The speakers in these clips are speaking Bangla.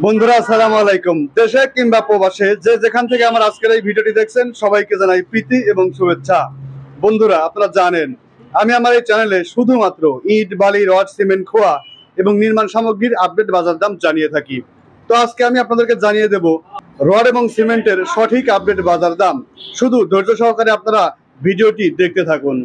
বন্ধুরা আসসালামু আলাইকুম। দেশে কিংবা প্রবাসে যে যেখান থেকে আমার আজকের এই ভিডিওটি দেখছেন সবাইকে জানাই প্রীতি এবং শুভেচ্ছা। বন্ধুরা আপনারা জানেন আমি আমার এই চ্যানেলে শুধুমাত্র ইট বালি রড সিমেন্ট খোয়া এবং নির্মাণ সামগ্রীর আপডেট বাজার দাম জানিয়ে থাকি। তো আজকে আমি আপনাদেরকে জানিয়ে দেব রড এবং সিমেন্টের সঠিক আপডেট বাজার দাম। শুধু ধৈর্য সহকারে আপনারা ভিডিওটি দেখতে থাকুন।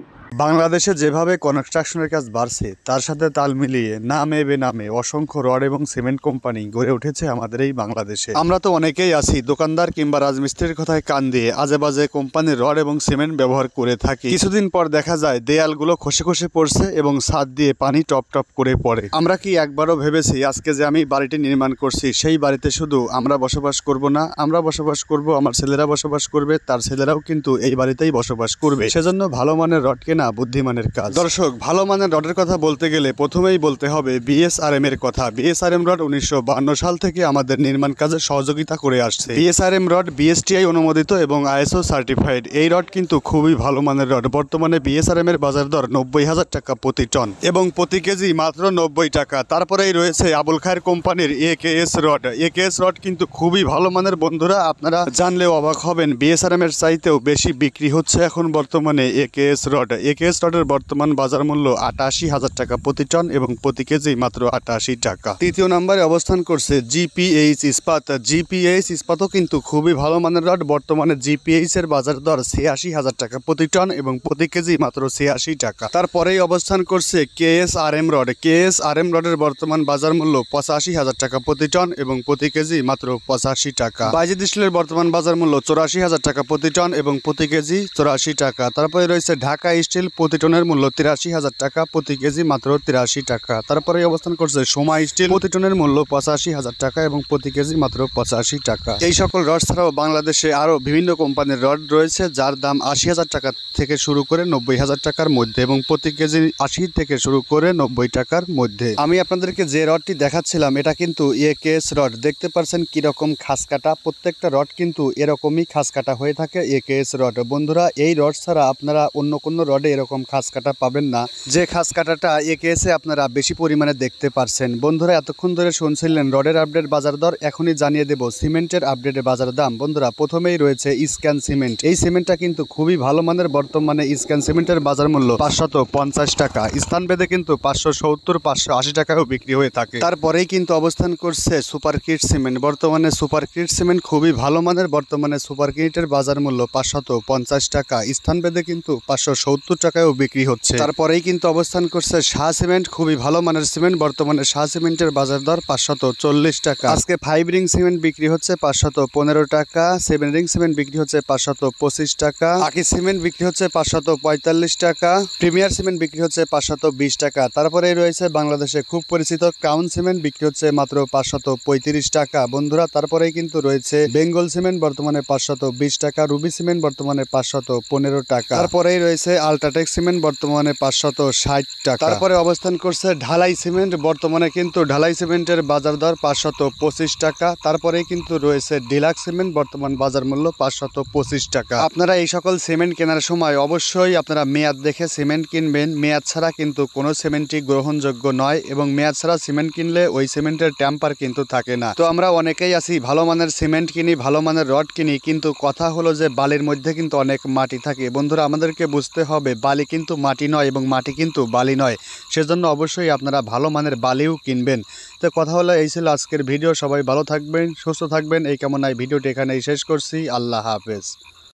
বাংলাদেশে যেভাবে কনস্ট্রাকশনের কাজ বাড়ছে তার সাথে তাল মিলিয়ে নামে বেনামে অসংখ্য রড এবং সিমেন্ট কোম্পানি গড়ে উঠেছে আমাদের এই বাংলাদেশে। আমরা তো অনেকেই আছি দোকানদার কিংবা রাজমিস্ত্রির কথায় কান দিয়ে আজে বাজে কোম্পানির রড এবং সিমেন্ট ব্যবহার করে থাকি। কিছুদিন পর দেখা যায় দেয়ালগুলো খসে খসে পড়ছে এবং ছাদ দিয়ে পানি টপ টপ করে পড়ে। আমরা কি একবারও ভেবেছি আজকে যে আমি বাড়িটি নির্মাণ করছি সেই বাড়িতে শুধু আমরা বসবাস করব না, আমরা বসবাস করব, আমার ছেলেরা বসবাস করবে, তার ছেলেরাও কিন্তু এই বাড়িতেই বসবাস করবে। সেজন্য ভালো মানের রড কেনা বুদ্ধিমানের কাজ। দর্শক, ভালো মানের রডের কথা বলতে গেলে প্রথমেই বলতে হবে বিএসআরএম এর কথা। বিএসআরএম রড 1952 সাল থেকে আমাদের নির্মাণ কাজে সহযোগিতা করে আসছে। বিএসআরএম রড বিএসটিআই অনুমোদিত এবং আইএসও সার্টিফাইড। এই রড কিন্তু খুবই ভালো মানের রড। বর্তমানে বিএসআরএম এর বাজার দর 90,000 টাকা প্রতি টন এবং প্রতি কেজি মাত্র 90 টাকা। তারপরেই রয়েছে আবুল খায়ের কোম্পানির একেএস রড। একেএস রড কিন্তু খুবই ভালো মানের। বন্ধুরা আপনারা জানলেও অবাক হবেন, বিএসআরএম এর চাইতেও বেশি বিক্রি হচ্ছে এখন বর্তমানে একেএস রড। একেএস রডের বর্তমান বাজার মূল্য 88,000 টাকা প্রতি টন এবং প্রতি কেজি মাত্র 88 টাকা। তৃতীয় নম্বরে অবস্থান করছে জিপিএইচ ইস্পাত। জিপিএইচ ইস্পাতও কিন্তু খুবই ভালো মানের রড। বর্তমানে জিপিএইচ এর বাজার দর 86,000 টাকা প্রতি টন এবং প্রতি কেজি মাত্র 86 টাকা। তারপরেই অবস্থান করছে কেএসআরএম রড। কেএসআরএম রডের বর্তমান বাজার মূল্য 85,000 টাকা প্রতি টন এবং প্রতি কেজি মাত্র 85 টাকা। বাইজিদ স্টিলের বর্তমান বাজার মূল্য 84,000 টাকা প্রতি টন এবং প্রতি কেজি 84 টাকা। তারপরে রয়েছে ঢাকা স্টিল, প্রতি টনের মূল্য 83,000 টাকা, প্রতি কেজি মাত্র 83 টাকা। তারপরে অবস্থান করছে সোমা স্টিল, প্রতি টনের মূল্য 85,000 টাকা এবং প্রতি কেজি মাত্র 85 টাকা। এই সকল রড ছাড়াও বাংলাদেশে আরো বিভিন্ন কোম্পানির রড রয়েছে যার দাম 80,000 টাকা থেকে শুরু করে 90,000 টাকার মধ্যে এবং প্রতি কেজি 80 থেকে শুরু করে 90 টাকার মধ্যে। আমি আপনাদেরকে যে রডটি দেখাচ্ছিলাম এটা কিন্তু একেএস রড। দেখতে পাচ্ছেন কিরকম খাস কাটা। প্রত্যেকটা রড কিন্তু এরকমই খাস কাটা হয়ে থাকে একেএস রড। বন্ধুরা এই রড ছাড়া আপনারা অন্য কোনো রডে এরকম খাস কাটা পাবেন না, যে খাস কাটাটা একেএসে আপনারা বেশি পরিমাণে দেখতে পারছেন। বন্ধুরা এতক্ষণ ধরে শুনছিলেন রডের আপডেট বাজার দর, এখনই জানিয়ে দেব সিমেন্টের আপডেটের বাজার দাম। বন্ধুরা প্রথমেই রয়েছে স্ক্যান সিমেন্ট। এই সিমেন্টটা কিন্তু খুবই ভালো মানের। বর্তমানে স্ক্যান সিমেন্টের বাজার মূল্য 550 টাকা। স্থান ভেদে কিন্তু 570, 580 টাকাও বিক্রি হয়ে থাকে। তারপরেই কিন্তু অবস্থান করছে সুপার কিট সিমেন্ট। বর্তমানে সুপার কিট সিমেন্ট খুবই ভালো মানের। বর্তমানে সুপার কিটের বাজার মূল্য 550 টাকা। স্থান ভেদে কিন্তু 570 টাকায়ও বিক্রি হচ্ছে। তারপরেই কিন্তু অবস্থান করছে শাহ সিমেন্ট। খুবই ভালো মানের সিমেন্ট। বর্তমানে শাহ সিমেন্টের বাজার দর 540 টাকা। আজকে 5 রিং সিমেন্ট বিক্রি হচ্ছে 515 টাকা। 7 রিং সিমেন্ট বিক্রি হচ্ছে 525 টাকা। আকি সিমেন্ট বিক্রি হচ্ছে 545 টাকা। প্রিমিয়ার সিমেন্ট বিক্রি হচ্ছে 520 টাকা। তারপরেই রয়েছে বাংলাদেশে খুব পরিচিত ক্রাউন সিমেন্ট, বিক্রি হচ্ছে মাত্র 535 টাকা। বন্ধুরা তারপরেই কিন্তু রয়েছে বেঙ্গল সিমেন্ট, বর্তমানে 520 টাকা। রুবি সিমেন্ট বর্তমানে 515 টাকা। তারপরেই রয়েছে আল্ট্রাটেক সিমেন্ট, বর্তমানে 560 টাকা। তারপরে অবস্থান করছে ঢালাই সিমেন্ট। বর্তমানে কিন্তু ঢালাই সিমেন্টের বাজার দর 525 টাকা। তারপরেই কিন্তু রয়েছে ডিলাক্স সিমেন্ট, বর্তমান বাজার মূল্য 525 টাকা। আপনারা এই সকল সিমেন্ট কেনার সময় অবশ্যই আপনারা মেয়াদ দেখে সিমেন্ট কিনবেন। মেয়াদ ছাড়া কিন্তু কোনো সিমেন্টই গ্রহণযোগ্য নয় এবং মেয়াদ ছাড়া সিমেন্ট কিনলে ওই সিমেন্টের ট্যাম্পার কিন্তু থাকে না। তো আমরা অনেকেই আছি ভালো মানের সিমেন্ট কিনি, ভালো মানের রড কিনি, কিন্তু কথা হলো যে বালির মধ্যে কিন্তু অনেক মাটি থাকে। বন্ধুরা আমাদেরকে বুঝতে হবে বালি কিন্তু মাটি নয় এবং মাটি কিন্তু বালি নয়। সেজন্য অবশ্যই আপনারা ভালো মানের বালিও কিনবেন। তো কথা হলো এই ছিল আজকের ভিডিও। সবাই ভালো থাকবেন, সুস্থ থাকবেন এই কামনায় ভিডিওটি এখানেই শেষ করছি। আল্লাহ হাফেজ।